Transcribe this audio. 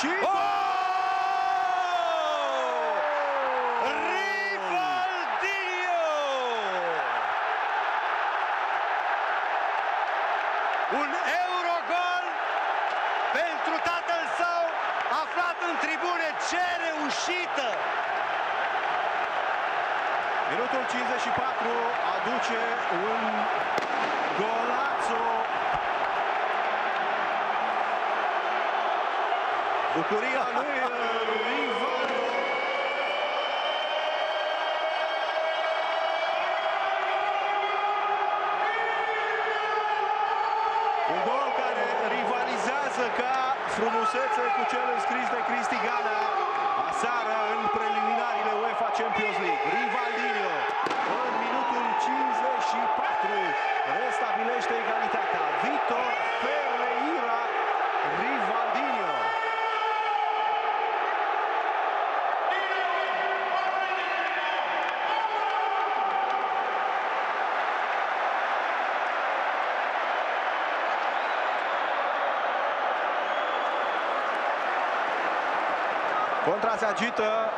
și... Rivaldinho! Un Eurogol pentru tatăl său, aflat în tribune. Ce reușită! Minutul 54 aduce un golazo. Bucuria lui Rivaldo. Un gol care rivalizează ca frumusețe cu cel înscris de Cristi Gana aseară în preliminariile UEFA Champions League. Rivaldinho în minutul 54 restabilește egalitatea. Vitor Ferreira, Rivaldinho. Contra se agită